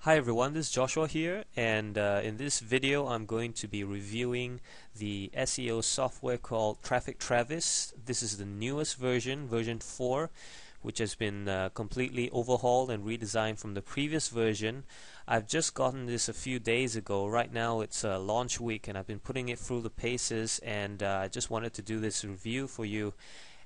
Hi everyone, this is Joshua here, and in this video I'm going to be reviewing the SEO software called Traffic Travis. This is the newest version, version 4, which has been completely overhauled and redesigned from the previous version. I've just gotten this a few days ago. Right now it's launch week and I've been putting it through the paces, and I just wanted to do this review for you.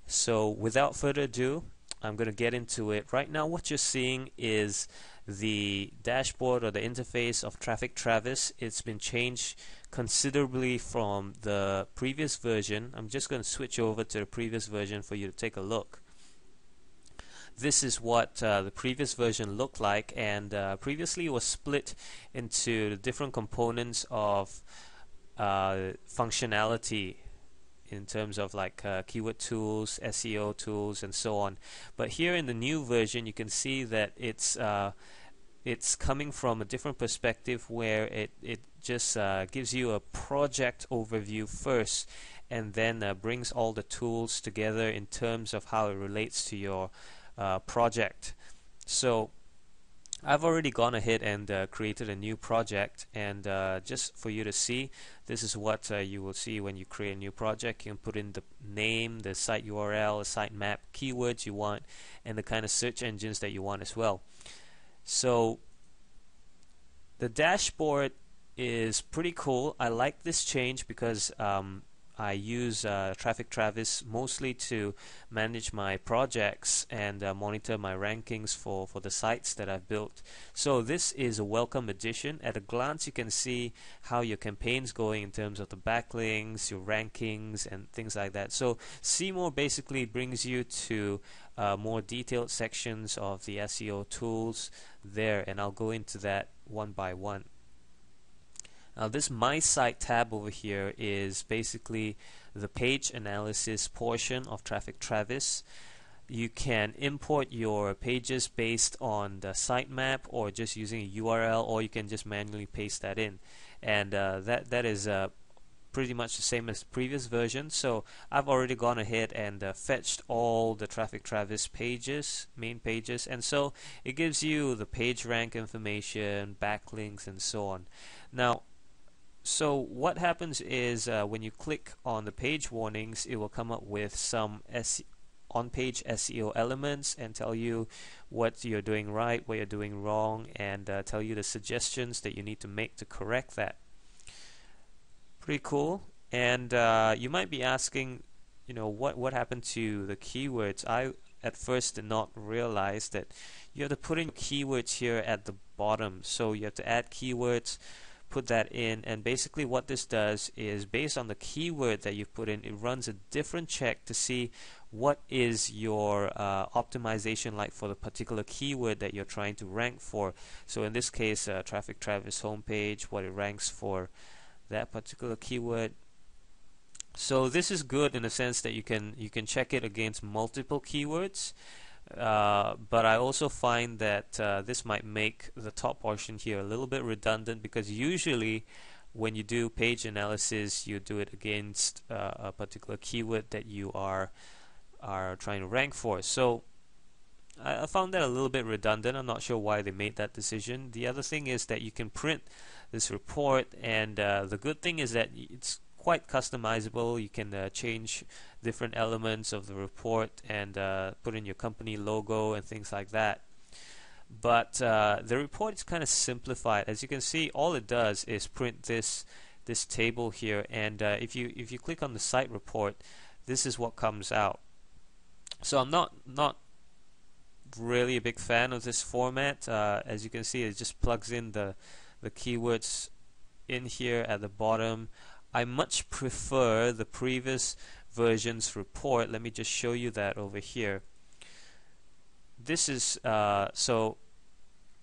So without further ado, I'm going to get into it. Right now what you're seeing is the dashboard or the interface of Traffic Travis. It's been changed considerably from the previous version. I'm just going to switch over to the previous version for you to take a look. This is what the previous version looked like, and previously it was split into the different components of functionality in terms of like keyword tools, SEO tools, and so on. But here in the new version, you can see that it's coming from a different perspective, where it just gives you a project overview first, and then brings all the tools together in terms of how it relates to your project. So I've already gone ahead and created a new project, and just for you to see, this is what you will see when you create a new project. You can put in the name, the site URL, the site map, keywords you want, and the kind of search engines that you want as well. So the dashboard is pretty cool. I like this change because I use Traffic Travis mostly to manage my projects and monitor my rankings for the sites that I've built. So this is a welcome addition. At a glance, you can see how your campaign's going in terms of the backlinks, your rankings, and things like that. So See More basically brings you to more detailed sections of the SEO tools there, and I'll go into that one by one. Now this My Site tab over here is basically the page analysis portion of Traffic Travis. You can import your pages based on the sitemap, or just using a URL, or you can just manually paste that in. And that is pretty much the same as the previous version. So I've already gone ahead and fetched all the Traffic Travis pages, main pages, and so it gives you the page rank information, backlinks, and so on. Now, so what happens is when you click on the page warnings, it will come up with some on-page SEO elements and tell you what you're doing right, what you're doing wrong, and tell you the suggestions that you need to make to correct that. Pretty cool. And you might be asking, what happened to the keywords? I at first did not realize that you have to put in keywords here at the bottom. So you have to add keywords, put that in, and basically what this does is, based on the keyword that you've put in, it runs a different check to see what is your optimization like for the particular keyword that you're trying to rank for. So in this case, Traffic Travis homepage, what it ranks for that particular keyword. So this is good in the sense that you can check it against multiple keywords. But I also find that this might make the top portion here a little bit redundant, because usually when you do page analysis, you do it against a particular keyword that you are trying to rank for. So I found that a little bit redundant. I'm not sure why they made that decision. The other thing is that you can print this report, and the good thing is that it's quite customizable. You can change different elements of the report and put in your company logo and things like that. But the report is kind of simplified. As you can see, all it does is print this table here, and if you click on the site report, this is what comes out. So I'm not really a big fan of this format. As you can see, it just plugs in the keywords in here at the bottom. I much prefer the previous version's report. Let me just show you that over here. This is so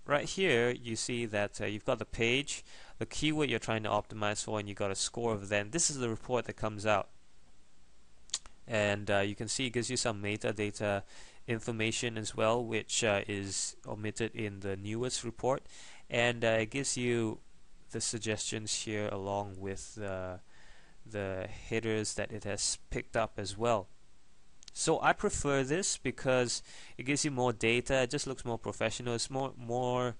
right here you see that you've got the page, the keyword you're trying to optimize for, and you got a score of that. This is the report that comes out, and you can see it gives you some metadata information as well, which is omitted in the newest report, and it gives you the suggestions here along with the headers that it has picked up as well. So I prefer this because it gives you more data. It just looks more professional. It's more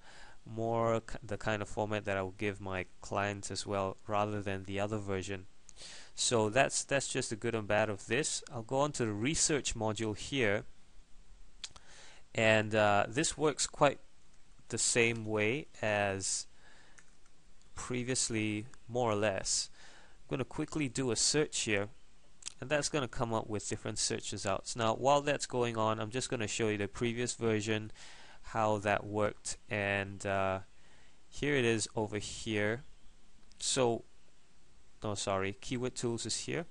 more the kind of format that I will give my clients as well, rather than the other version. So that's just the good and bad of this. I'll go on to the research module here, and this works quite the same way as previously, more or less. I'm going to quickly do a search here, and that's going to come up with different search results. Now while that's going on, I'm just going to show you the previous version, how that worked, and here it is over here. So keyword tools is here,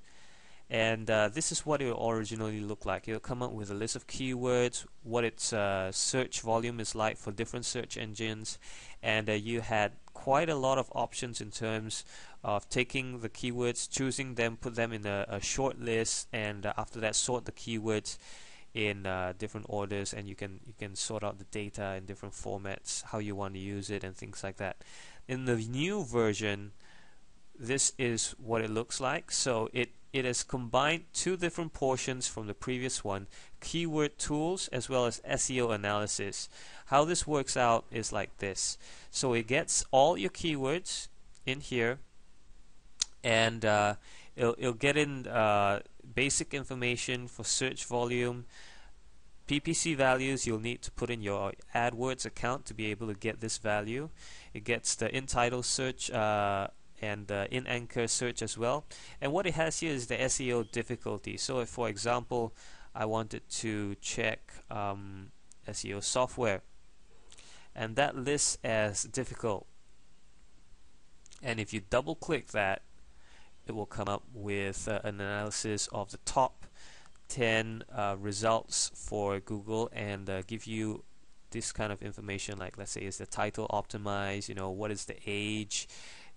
and this is what it will originally look like. It'll come up with a list of keywords, what its search volume is like for different search engines, and you had quite a lot of options in terms of taking the keywords, choosing them, put them in a short list, and after that sort the keywords in different orders, and you can sort out the data in different formats, how you want to use it and things like that. In the new version, this is what it looks like. So it has combined two different portions from the previous one, keyword tools as well as SEO analysis. How this works out is like this. So it gets all your keywords in here, and it'll get in basic information for search volume, PPC values. You'll need to put in your AdWords account to be able to get this value. It gets the in-title search and in-anchor search as well. And what it has here is the SEO difficulty. So if, for example, I wanted to check SEO software, and that lists as difficult, and if you double click that, it will come up with an analysis of the top 10 results for Google, and give you this kind of information, like let's say, is the title optimized, what is the age,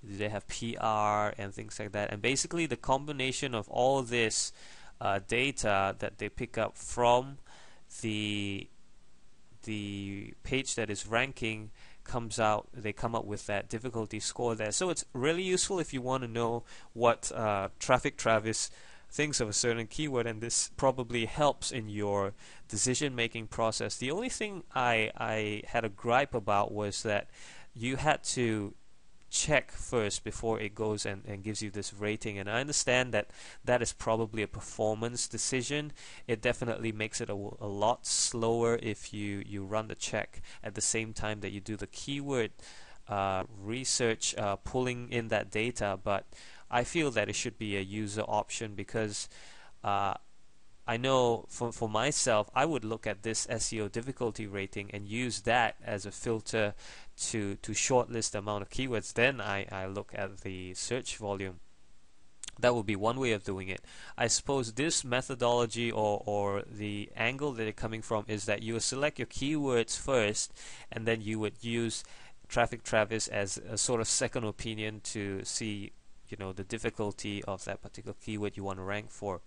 do they have PR and things like that. And basically the combination of all this data that they pick up from the page that is ranking comes out, they come up with that difficulty score there. So it's really useful if you want to know what Traffic Travis thinks of a certain keyword, and this probably helps in your decision making process. The only thing I had a gripe about was that you had to check first before it goes and gives you this rating, and I understand that that is probably a performance decision. It definitely makes it a lot slower if you run the check at the same time that you do the keyword research, pulling in that data, but I feel that it should be a user option, because I know for myself, I would look at this SEO difficulty rating and use that as a filter to shortlist the amount of keywords. Then I look at the search volume. That would be one way of doing it. I suppose this methodology or the angle that it's coming from is that you select your keywords first, and then you would use Traffic Travis as a sort of second opinion to see the difficulty of that particular keyword you want to rank for.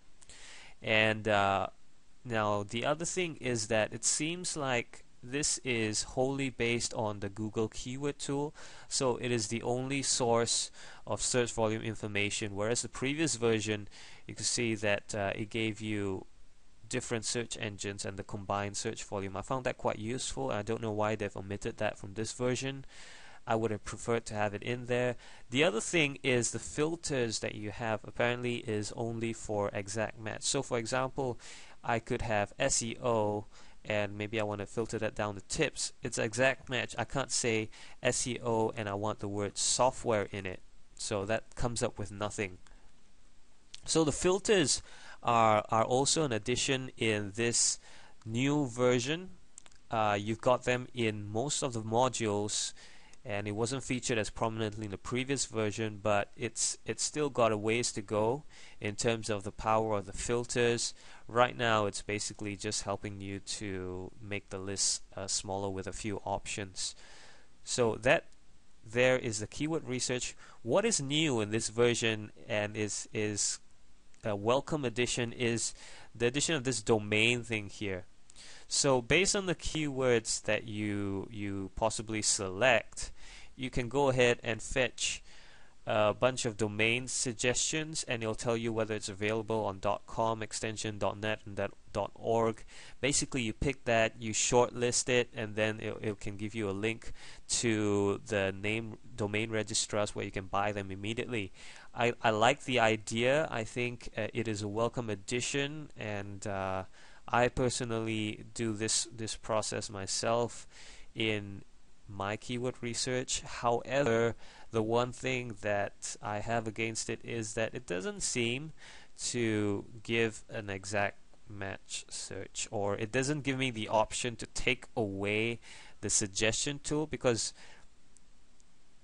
And now the other thing is that it seems like this is wholly based on the Google keyword tool, so it is the only source of search volume information, whereas the previous version, you can see that it gave you different search engines and the combined search volume. I found that quite useful. I don't know why they've omitted that from this version. I would have preferred to have it in there. The other thing is the filters that you have apparently is only for exact match. So for example, I could have SEO, and maybe I want to filter that down to tips. It's exact match. I can't say SEO and I want the word software in it, so that comes up with nothing. So the filters are also an addition in this new version. You've got them in most of the modules, and it wasn't featured as prominently in the previous version, but it's still got a ways to go in terms of the power of the filters. Right now it's basically just helping you to make the list smaller with a few options. So that there is the keyword research. What is new in this version and is a welcome addition is the addition of this domain thing here. So based on the keywords that you possibly select, you can go ahead and fetch a bunch of domain suggestions, and it'll tell you whether it's available on .com extension, .net, and .org. Basically, you pick that, you shortlist it, and then it can give you a link to the name domain registrars where you can buy them immediately. I like the idea. I think it is a welcome addition, and I personally do this process myself in my keyword research. However, the one thing that I have against it is that it doesn't seem to give an exact match search, or it doesn't give me the option to take away the suggestion tool. Because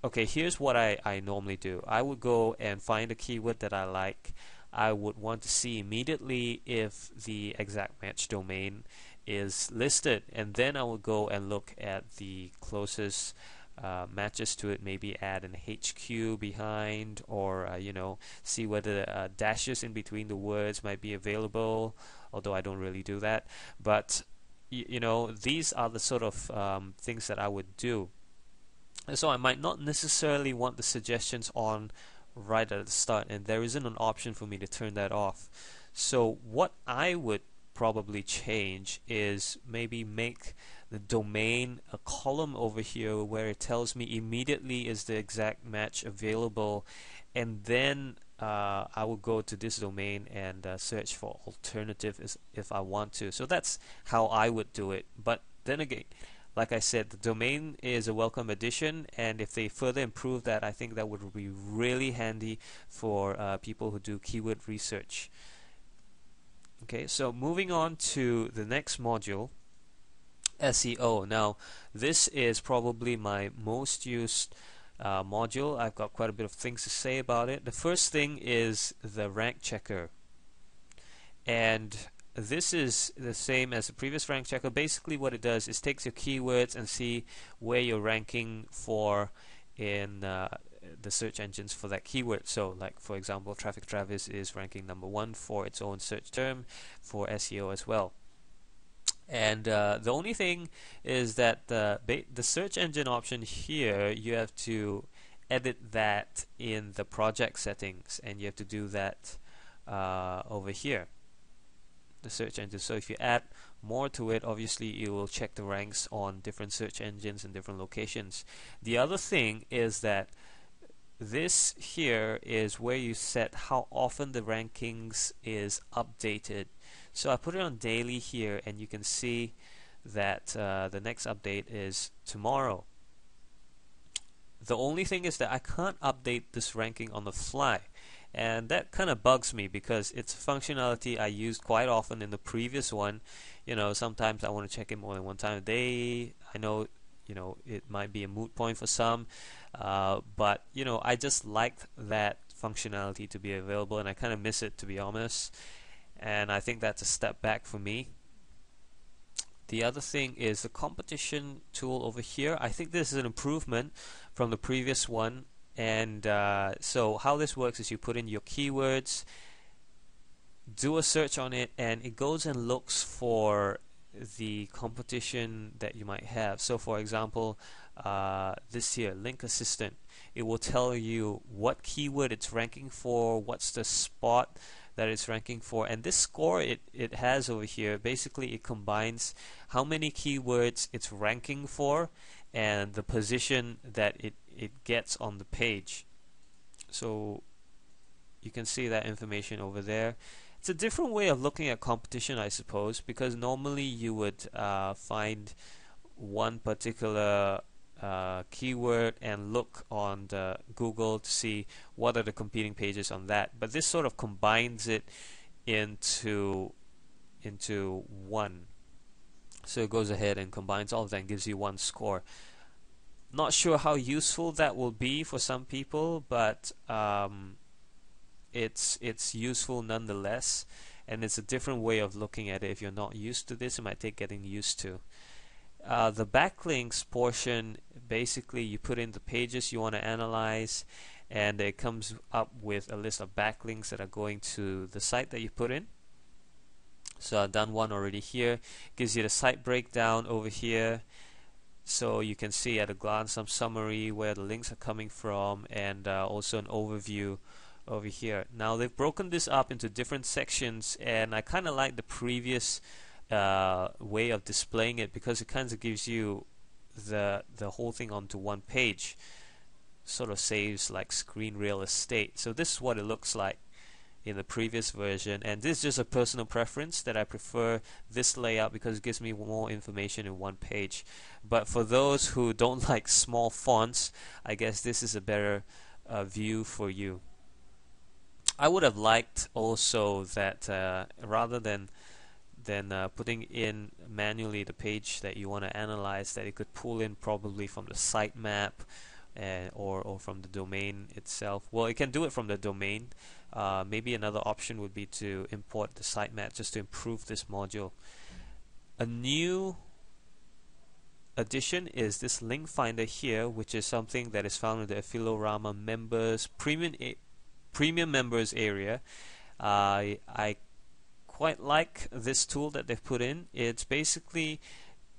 okay, here's what I normally do. I would go and find a keyword that I like. I would want to see immediately if the exact match domain is listed, and then I would go and look at the closest matches to it, maybe add an HQ behind, or see whether dashes in between the words might be available, although I don't really do that. But these are the sort of things that I would do. And so I might not necessarily want the suggestions on right at the start, and there isn't an option for me to turn that off. So what I would probably change is maybe make the domain a column over here where it tells me immediately is the exact match available, and then I will go to this domain and search for alternatives if I want to. So that's how I would do it. But then again, like I said, the domain is a welcome addition, and if they further improve that, I think that would be really handy for people who do keyword research. Okay, so moving on to the next module, SEO. Now, this is probably my most used module. I've got quite a bit of things to say about it. The first thing is the rank checker, and this is the same as the previous rank checker. Basically what it does is takes your keywords and see where you're ranking for in the search engines for that keyword. So like for example, Traffic Travis is ranking #1 for its own search term for SEO as well. And the only thing is that the search engine option here, you have to edit that in the project settings, and you have to do that over here, the search engine. So if you add more to it, obviously it will check the ranks on different search engines in different locations. The other thing is that this here is where you set how often the rankings is updated. So I put it on daily here, and you can see that the next update is tomorrow. The only thing is that I can't update this ranking on the fly, and that kind of bugs me because it's a functionality I used quite often in the previous one. Sometimes I want to check it more than one time a day. I know it might be a moot point for some, but I just liked that functionality to be available, and I kind of miss it, to be honest, and I think that's a step back for me. The other thing is the competition tool over here. I think this is an improvement from the previous one. And so how this works is you put in your keywords, do a search on it, and it goes and looks for the competition that you might have. So for example, this here, link assistant, it will tell you what keyword it's ranking for, what's the spot that it's ranking for, and this score it has over here, basically it combines how many keywords it's ranking for and the position that it gets on the page. So you can see that information over there. It's a different way of looking at competition, I suppose, because normally you would find one particular keyword and look on the Google to see what are the competing pages on that, but this sort of combines it into one. So it goes ahead and combines all of that and gives you one score. Not sure how useful that will be for some people, but it's useful nonetheless, and it's a different way of looking at it. If you're not used to this, it might take getting used to. The backlinks portion, basically you put in the pages you want to analyze, and it comes up with a list of backlinks that are going to the site that you put in. So I've done one already here. Gives you the site breakdown over here. So you can see at a glance some summary where the links are coming from, and also an overview over here. Now they've broken this up into different sections, and I kind of like the previous way of displaying it because it kind of gives you the whole thing onto one page. Sort of saves like screen real estate. So this is what it looks like in the previous version, and this is just a personal preference that I prefer this layout because it gives me more information in one page. But for those who don't like small fonts, I guess this is a better view for you. I would have liked also that rather than putting in manually the page that you want to analyze, that it could pull in probably from the sitemap or from the domain itself. Well, it can do it from the domain. Maybe another option would be to import the sitemap just to improve this module. A new addition is this link finder here, which is something that is found in the Philorama members premium members area. I quite like this tool that they've put in. It's basically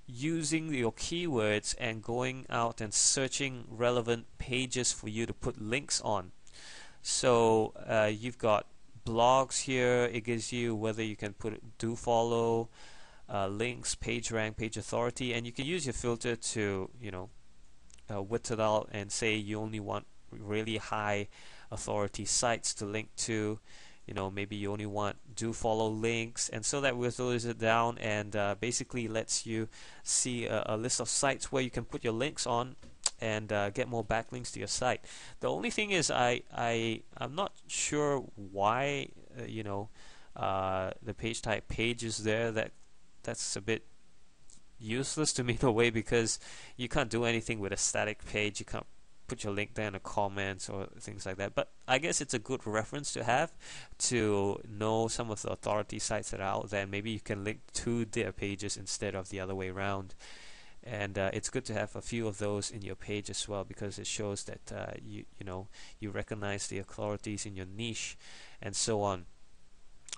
using your keywords and going out and searching relevant pages for you to put links on. So you've got blogs here. It gives you whether you can put do follow, links, page rank, page authority, and you can use your filter to whittle it out and say you only want really high authority sites to link to. Maybe you only want do follow links, and so that whittles it down and basically lets you see a list of sites where you can put your links on and get more backlinks to your site. The only thing is I'm not sure why the page type page is there. That's a bit useless to me in a way, because you can't do anything with a static page. You can't put your link there in the comments or things like that. But I guess it's a good reference to have to know some of the authority sites that are out there. Maybe you can link to their pages instead of the other way around. And it's good to have a few of those in your page as well, because it shows that you recognize the authorities in your niche and so on.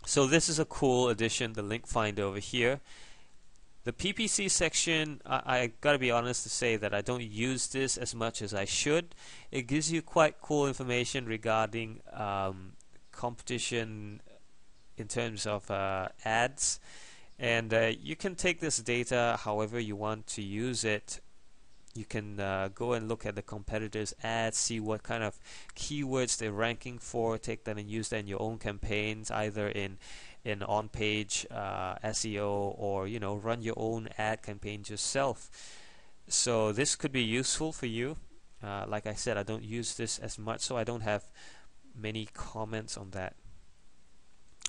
So this is a cool addition, the link finder over here. The PPC section, I gotta be honest to say that I don't use this as much as I should. It gives you quite cool information regarding competition in terms of ads, and you can take this data however you want to use it. You can go and look at the competitors' ads, see what kind of keywords they're ranking for, take that and use that in your own campaigns, either in on-page SEO, or run your own ad campaigns yourself. So this could be useful for you. Like I said, I don't use this as much, so I don't have many comments on that.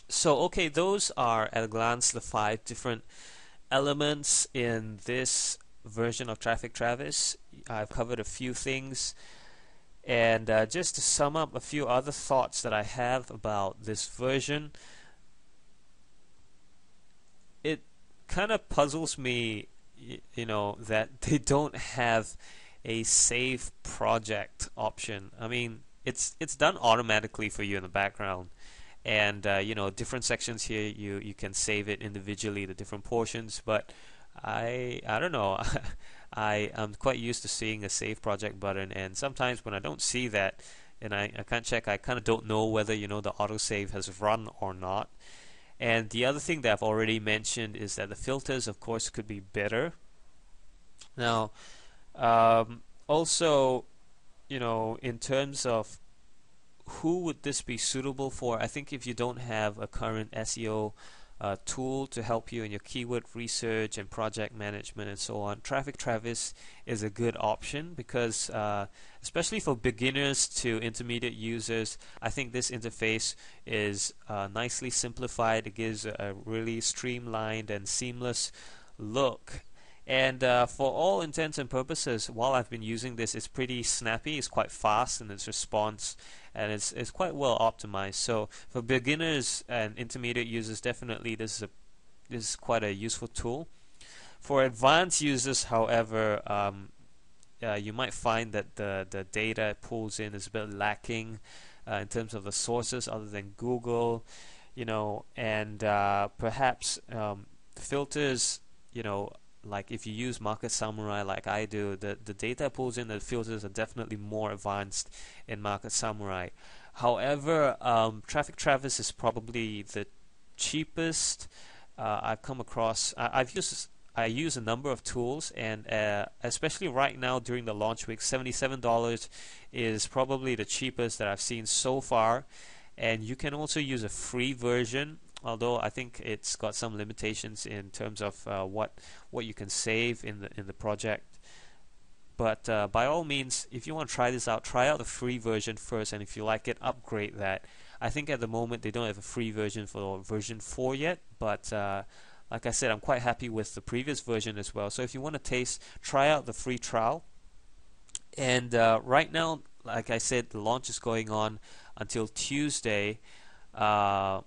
So okay, those are at a glance the 5 different elements in this version of Traffic Travis. I've covered a few things, and just to sum up a few other thoughts that I have about this version, it kind of puzzles me, that they don't have a save project option. I mean, it's done automatically for you in the background, and different sections here you can save it individually, the different portions, but I don't know. I'm quite used to seeing a save project button, and sometimes when I don't see that and I can't check, I kind of don't know whether the autosave has run or not. And the other thing that I've already mentioned is that the filters, of course, could be better. Now, also, in terms of who would this be suitable for, I think if you don't have a current SEO tool to help you in your keyword research and project management and so on, Traffic Travis is a good option, because especially for beginners to intermediate users, I think this interface is nicely simplified. It gives a really streamlined and seamless look. And for all intents and purposes, while I've been using this, it's pretty snappy, it's quite fast in its response, and it's quite well optimized. So for beginners and intermediate users, definitely this is quite a useful tool. For advanced users, however, you might find that the data it pulls in is a bit lacking in terms of the sources other than Google, and perhaps filters, like if you use Market Samurai like I do, the data it pulls in, the filters are definitely more advanced in Market Samurai. However, Traffic Travis is probably the cheapest I've come across. I use a number of tools, and especially right now during the launch week, $77 is probably the cheapest that I've seen so far. And you can also use a free version, although I think it's got some limitations in terms of what you can save in the project. But by all means, if you want to try this out, try out the free version first, and if you like it, upgrade that. I think at the moment they don't have a free version for version 4 yet, but like I said, I'm quite happy with the previous version as well. So if you want to try out the free trial. And right now, like I said, the launch is going on until Tuesday. So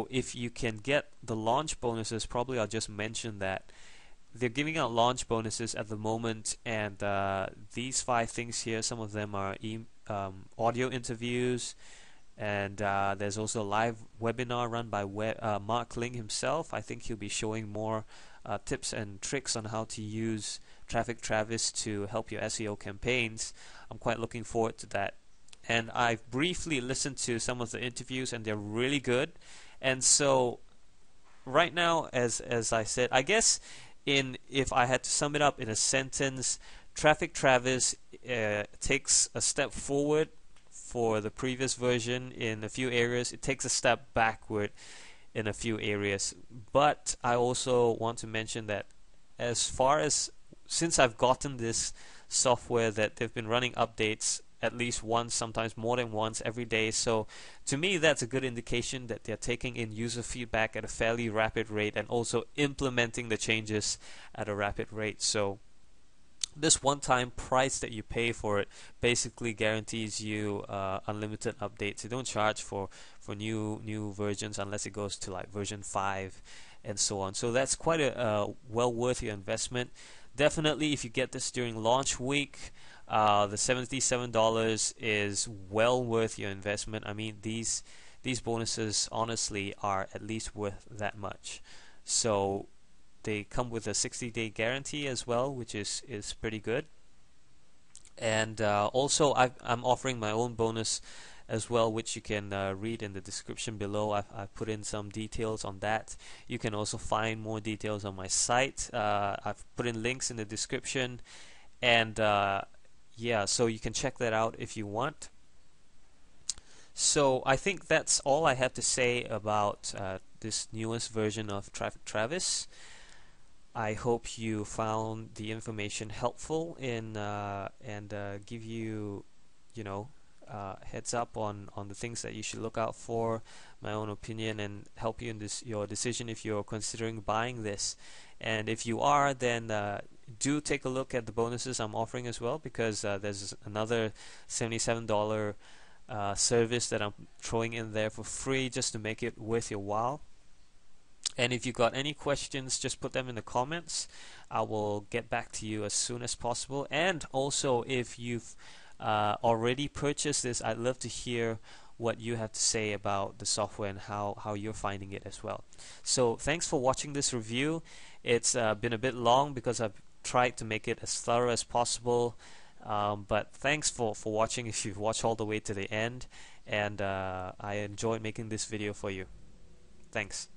if you can get the launch bonuses, probably I'll just mention that they're giving out launch bonuses at the moment, and these 5 things here, some of them are audio interviews, and there's also a live webinar run by Mark Ling himself. I think he'll be showing more tips and tricks on how to use Traffic Travis to help your SEO campaigns. I'm quite looking forward to that. And I've briefly listened to some of the interviews, and they're really good. And so right now, as I said, I guess if I had to sum it up in a sentence, Traffic Travis takes a step forward for the previous version in a few areas. It takes a step backward in a few areas. But I also want to mention that since I've gotten this software, that they've been running updates at least once, sometimes more than once every day. So to me, that's a good indication that they're taking in user feedback at a fairly rapid rate and also implementing the changes at a rapid rate. So this one-time price that you pay for it basically guarantees you unlimited updates. They don't charge for new versions unless it goes to like version 5 and so on. So that's quite a well worth your investment. Definitely, if you get this during launch week, the $77 is well worth your investment. I mean, these bonuses honestly are at least worth that much. So they come with a 60-day guarantee as well, which is pretty good. And also, I'm offering my own bonus as well, which you can read in the description below. I've put in some details on that. You can also find more details on my site. I've put in links in the description, and yeah, so you can check that out if you want. So I think that's all I have to say about this newest version of Traffic Travis. I hope you found the information helpful and give you, heads up on the things that you should look out for, my own opinion, and help you in your decision if you're considering buying this. And if you are, then do take a look at the bonuses I'm offering as well, because there's another $77 service that I'm throwing in there for free just to make it worth your while. And if you've got any questions, just put them in the comments. I will get back to you as soon as possible. And also, if you've already purchased this, I'd love to hear what you have to say about the software and how you're finding it as well. So thanks for watching this review. It's been a bit long because I've tried to make it as thorough as possible. But thanks for watching if you've watched all the way to the end. And I enjoyed making this video for you. Thanks.